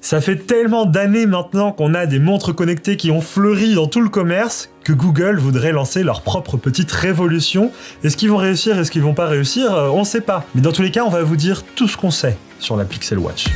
Ça fait tellement d'années maintenant qu'on a des montres connectées qui ont fleuri dans tout le commerce que Google voudrait lancer leur propre petite révolution. Est-ce qu'ils vont réussir, est-ce qu'ils vont pas réussir, on sait pas. Mais dans tous les cas, on va vous dire tout ce qu'on sait sur la Pixel Watch.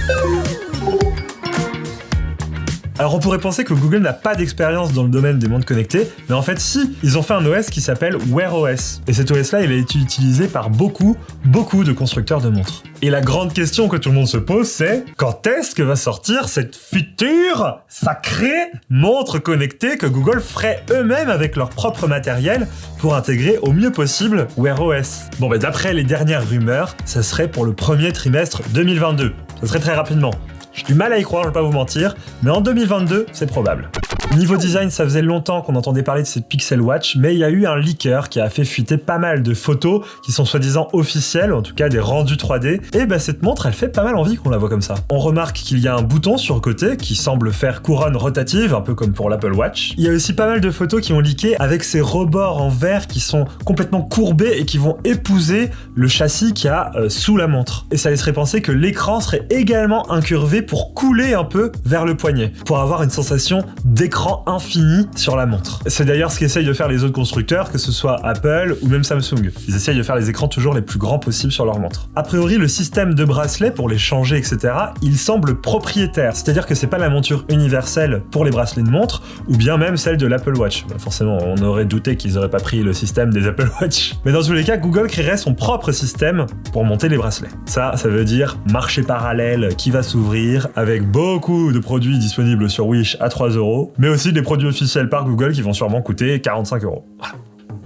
Alors on pourrait penser que Google n'a pas d'expérience dans le domaine des montres connectées, mais en fait si, ils ont fait un OS qui s'appelle Wear OS. Et cet OS là, il a été utilisé par beaucoup de constructeurs de montres. Et la grande question que tout le monde se pose, c'est quand est-ce que va sortir cette future sacrée montre connectée que Google ferait eux-mêmes avec leur propre matériel pour intégrer au mieux possible Wear OS? Bon bah d'après les dernières rumeurs, ça serait pour le premier trimestre 2022. Ça serait très rapidement. J'ai du mal à y croire, je vais pas vous mentir, mais en 2022, c'est probable. Niveau design, ça faisait longtemps qu'on entendait parler de cette Pixel Watch, mais il y a eu un leaker qui a fait fuiter pas mal de photos qui sont soi-disant officielles, en tout cas des rendus 3D, et bah cette montre, elle fait pas mal envie qu'on la voit comme ça. On remarque qu'il y a un bouton sur le côté qui semble faire couronne rotative, un peu comme pour l'Apple Watch. Il y a aussi pas mal de photos qui ont leaké avec ces rebords en verre qui sont complètement courbés et qui vont épouser le châssis qu'il y a sous la montre. Et ça laisserait penser que l'écran serait également incurvé pour couler un peu vers le poignet, pour avoir une sensation d'écran infini sur la montre. C'est d'ailleurs ce qu'essayent de faire les autres constructeurs, que ce soit Apple ou même Samsung. Ils essayent de faire les écrans toujours les plus grands possibles sur leur montre. A priori, le système de bracelets pour les changer, etc., il semble propriétaire, c'est-à-dire que c'est pas la monture universelle pour les bracelets de montre, ou bien même celle de l'Apple Watch. Bah forcément, on aurait douté qu'ils auraient pas pris le système des Apple Watch. Mais dans tous les cas, Google créerait son propre système pour monter les bracelets. Ça veut dire marché parallèle qui va s'ouvrir, avec beaucoup de produits disponibles sur Wish à 3€, mais aussi des produits officiels par Google qui vont sûrement coûter 45€. Voilà.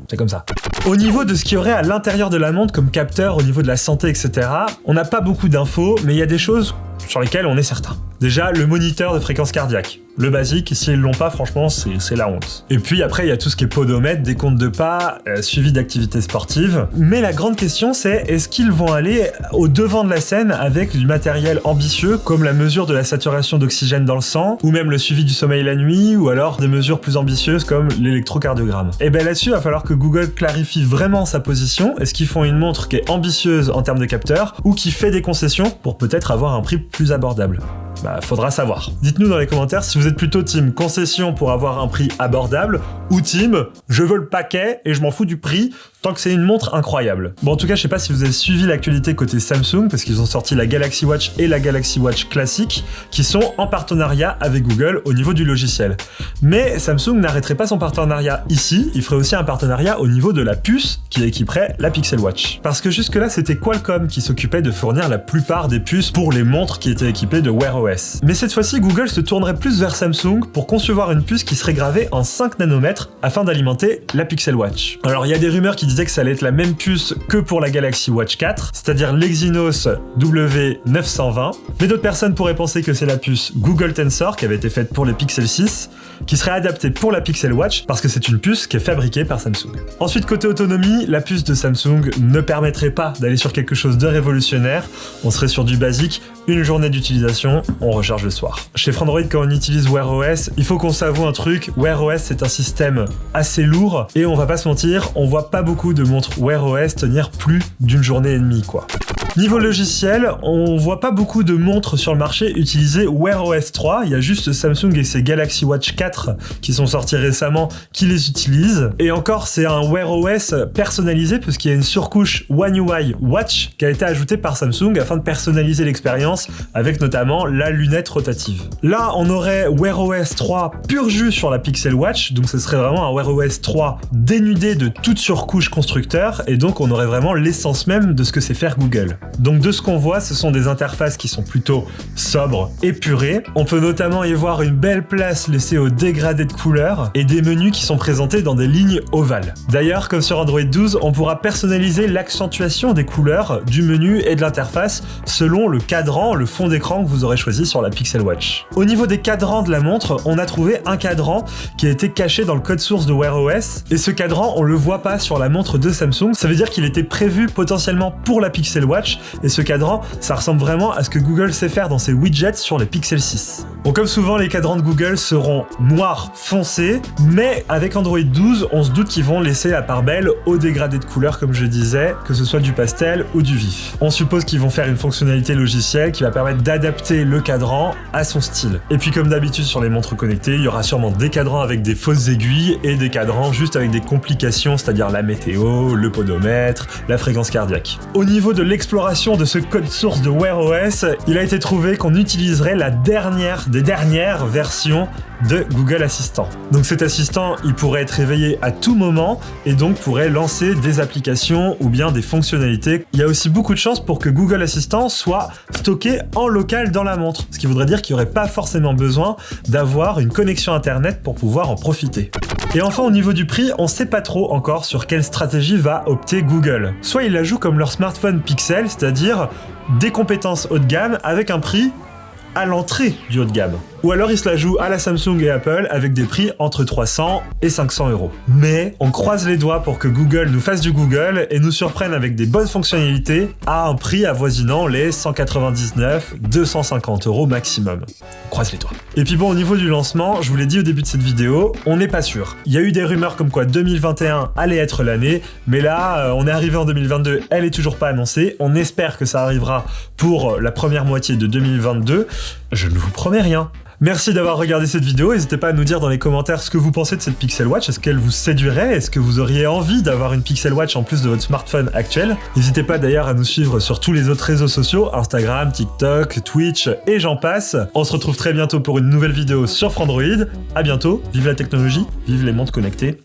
C'est comme ça. Au niveau de ce qu'il y aurait à l'intérieur de la montre comme capteur, au niveau de la santé, etc., on n'a pas beaucoup d'infos, mais il y a des choses sur lesquelles on est certain. Déjà, le moniteur de fréquence cardiaque. Le basique, s'ils l'ont pas, franchement, c'est la honte. Et puis après, il y a tout ce qui est podomètre, des comptes de pas, suivi d'activités sportives. Mais la grande question, c'est est-ce qu'ils vont aller au devant de la scène avec du matériel ambitieux, comme la mesure de la saturation d'oxygène dans le sang, ou même le suivi du sommeil la nuit, ou alors des mesures plus ambitieuses comme l'électrocardiogramme. Et ben là-dessus, il va falloir que Google clarifie vraiment sa position. Est-ce qu'ils font une montre qui est ambitieuse en termes de capteurs, ou qui fait des concessions pour peut-être avoir un prix plus abordable? Bah, faudra savoir. Dites-nous dans les commentaires si vous êtes plutôt team concession pour avoir un prix abordable ou team je veux le paquet et je m'en fous du prix tant que c'est une montre incroyable. Bon, en tout cas, je sais pas si vous avez suivi l'actualité côté Samsung parce qu'ils ont sorti la Galaxy Watch et la Galaxy Watch classique qui sont en partenariat avec Google au niveau du logiciel. Mais Samsung n'arrêterait pas son partenariat ici, il ferait aussi un partenariat au niveau de la puce qui équiperait la Pixel Watch. Parce que jusque-là, c'était Qualcomm qui s'occupait de fournir la plupart des puces pour les montres qui étaient équipées de Wear OS. Mais cette fois-ci, Google se tournerait plus vers Samsung pour concevoir une puce qui serait gravée en 5 nanomètres afin d'alimenter la Pixel Watch. Alors, il y a des rumeurs qui disaient que ça allait être la même puce que pour la Galaxy Watch 4, c'est-à-dire l'Exynos W920. Mais d'autres personnes pourraient penser que c'est la puce Google Tensor qui avait été faite pour les Pixel 6, qui serait adaptée pour la Pixel Watch parce que c'est une puce qui est fabriquée par Samsung. Ensuite, côté autonomie, la puce de Samsung ne permettrait pas d'aller sur quelque chose de révolutionnaire. On serait sur du basique, une journée d'utilisation, on recharge le soir. Chez Frandroid, quand on utilise Wear OS, il faut qu'on s'avoue un truc, Wear OS c'est un système assez lourd et on va pas se mentir, on voit pas beaucoup de montres Wear OS tenir plus d'une journée et demie quoi. Niveau logiciel, on voit pas beaucoup de montres sur le marché utiliser Wear OS 3, il y a juste Samsung et ses Galaxy Watch 4 qui sont sortis récemment qui les utilisent. Et encore, c'est un Wear OS personnalisé puisqu'il y a une surcouche One UI Watch qui a été ajoutée par Samsung afin de personnaliser l'expérience avec notamment la lunette rotative. Là, on aurait Wear OS 3 pur jus sur la Pixel Watch, donc ce serait vraiment un Wear OS 3 dénudé de toute surcouche constructeur et donc on aurait vraiment l'essence même de ce que c'est faire Google. Donc de ce qu'on voit, ce sont des interfaces qui sont plutôt sobres, épurées. On peut notamment y voir une belle place laissée au dégradé de couleurs et des menus qui sont présentés dans des lignes ovales. D'ailleurs, comme sur Android 12, on pourra personnaliser l'accentuation des couleurs du menu et de l'interface selon le cadran, le fond d'écran que vous aurez choisi sur la Pixel Watch. Au niveau des cadrans de la montre, on a trouvé un cadran qui a été caché dans le code source de Wear OS et ce cadran, on le voit pas sur la montre de Samsung. Ça veut dire qu'il était prévu potentiellement pour la Pixel Watch et ce cadran, ça ressemble vraiment à ce que Google sait faire dans ses widgets sur les Pixel 6. Bon, comme souvent, les cadrans de Google seront noirs foncés, mais avec Android 12, on se doute qu'ils vont laisser la part belle au dégradé de couleurs, comme je disais, que ce soit du pastel ou du vif. On suppose qu'ils vont faire une fonctionnalité logicielle qui va permettre d'adapter le cadran à son style. Et puis comme d'habitude sur les montres connectées, il y aura sûrement des cadrans avec des fausses aiguilles et des cadrans juste avec des complications, c'est-à-dire la météo, le podomètre, la fréquence cardiaque. Au niveau de l'exploration de ce code source de Wear OS, il a été trouvé qu'on utiliserait la dernière des dernières versions de Google Assistant. Donc cet assistant, il pourrait être réveillé à tout moment et donc pourrait lancer des applications ou bien des fonctionnalités. Il y a aussi beaucoup de chances pour que Google Assistant soit stocké en local dans la montre, ce qui voudrait dire qu'il n'y aurait pas forcément besoin d'avoir une connexion internet pour pouvoir en profiter. Et enfin, au niveau du prix, on sait pas trop encore sur quelle stratégie va opter Google. Soit ils la jouent comme leur smartphone Pixel, c'est-à-dire des compétences haut de gamme avec un prix à l'entrée du haut de gamme. Ou alors ils se la jouent à la Samsung et Apple avec des prix entre 300 et 500 €. Mais on croise les doigts pour que Google nous fasse du Google et nous surprenne avec des bonnes fonctionnalités à un prix avoisinant les 199-250 € maximum. On croise les doigts. Et puis bon, au niveau du lancement, je vous l'ai dit au début de cette vidéo, on n'est pas sûr. Il y a eu des rumeurs comme quoi 2021 allait être l'année, mais là, on est arrivé en 2022, elle est toujours pas annoncée. On espère que ça arrivera pour la première moitié de 2022. Je ne vous promets rien. Merci d'avoir regardé cette vidéo, n'hésitez pas à nous dire dans les commentaires ce que vous pensez de cette Pixel Watch, est-ce qu'elle vous séduirait, est-ce que vous auriez envie d'avoir une Pixel Watch en plus de votre smartphone actuel. N'hésitez pas d'ailleurs à nous suivre sur tous les autres réseaux sociaux, Instagram, TikTok, Twitch et j'en passe. On se retrouve très bientôt pour une nouvelle vidéo sur Frandroid. À bientôt, vive la technologie, vive les montres connectées.